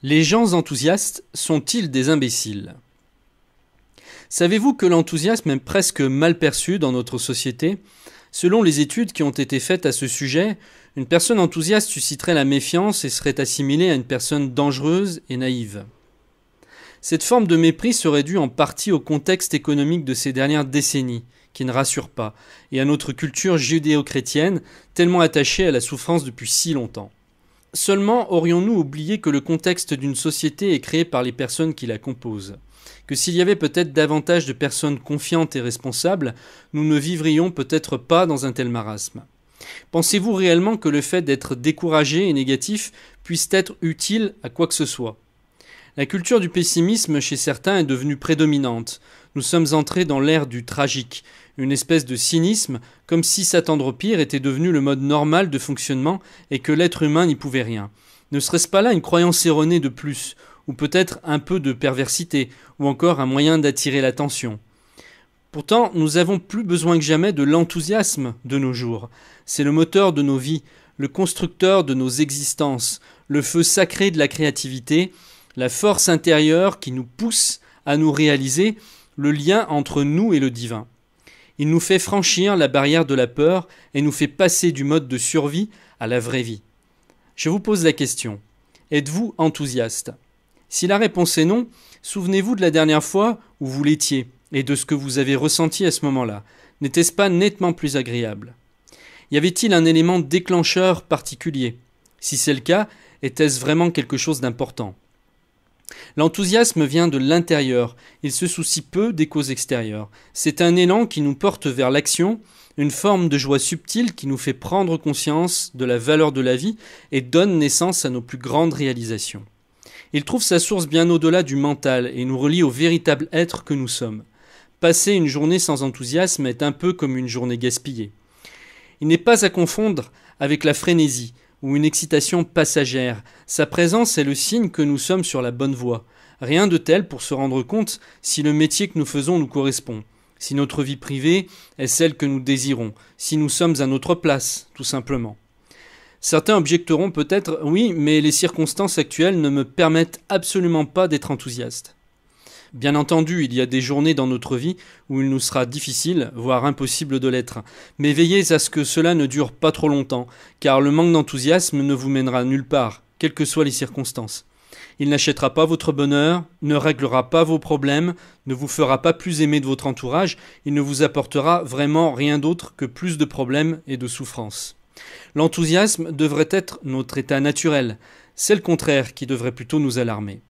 Les gens enthousiastes sont-ils des imbéciles? Savez-vous que l'enthousiasme est presque mal perçu dans notre société? Selon les études qui ont été faites à ce sujet, une personne enthousiaste susciterait la méfiance et serait assimilée à une personne dangereuse et naïve. Cette forme de mépris serait due en partie au contexte économique de ces dernières décennies, qui ne rassure pas, et à notre culture judéo-chrétienne, tellement attachée à la souffrance depuis si longtemps. Seulement, aurions-nous oublié que le contexte d'une société est créé par les personnes qui la composent, que s'il y avait peut-être davantage de personnes confiantes et responsables, nous ne vivrions peut-être pas dans un tel marasme. Pensez-vous réellement que le fait d'être découragé et négatif puisse être utile à quoi que ce soit? La culture du pessimisme chez certains est devenue prédominante. Nous sommes entrés dans l'ère du tragique, une espèce de cynisme, comme si s'attendre au pire était devenu le mode normal de fonctionnement et que l'être humain n'y pouvait rien. Ne serait-ce pas là une croyance erronée de plus, ou peut-être un peu de perversité, ou encore un moyen d'attirer l'attention? Pourtant, nous avons plus besoin que jamais de l'enthousiasme de nos jours. C'est le moteur de nos vies, le constructeur de nos existences, le feu sacré de la créativité, la force intérieure qui nous pousse à nous réaliser le lien entre nous et le divin. Il nous fait franchir la barrière de la peur et nous fait passer du mode de survie à la vraie vie. Je vous pose la question, êtes-vous enthousiaste? Si la réponse est non, souvenez-vous de la dernière fois où vous l'étiez et de ce que vous avez ressenti à ce moment-là. N'était-ce pas nettement plus agréable? Y avait-il un élément déclencheur particulier? Si c'est le cas, était-ce vraiment quelque chose d'important? L'enthousiasme vient de l'intérieur, il se soucie peu des causes extérieures. C'est un élan qui nous porte vers l'action, une forme de joie subtile qui nous fait prendre conscience de la valeur de la vie et donne naissance à nos plus grandes réalisations. Il trouve sa source bien au-delà du mental et nous relie au véritable être que nous sommes. Passer une journée sans enthousiasme est un peu comme une journée gaspillée. Il n'est pas à confondre avec la frénésie ou une excitation passagère. Sa présence est le signe que nous sommes sur la bonne voie. Rien de tel pour se rendre compte si le métier que nous faisons nous correspond, si notre vie privée est celle que nous désirons, si nous sommes à notre place, tout simplement. Certains objecteront peut-être « oui, mais les circonstances actuelles ne me permettent absolument pas d'être enthousiaste ». Bien entendu, il y a des journées dans notre vie où il nous sera difficile, voire impossible de l'être. Mais veillez à ce que cela ne dure pas trop longtemps, car le manque d'enthousiasme ne vous mènera nulle part, quelles que soient les circonstances. Il n'achètera pas votre bonheur, ne réglera pas vos problèmes, ne vous fera pas plus aimer de votre entourage, il ne vous apportera vraiment rien d'autre que plus de problèmes et de souffrances. L'enthousiasme devrait être notre état naturel, c'est le contraire qui devrait plutôt nous alarmer.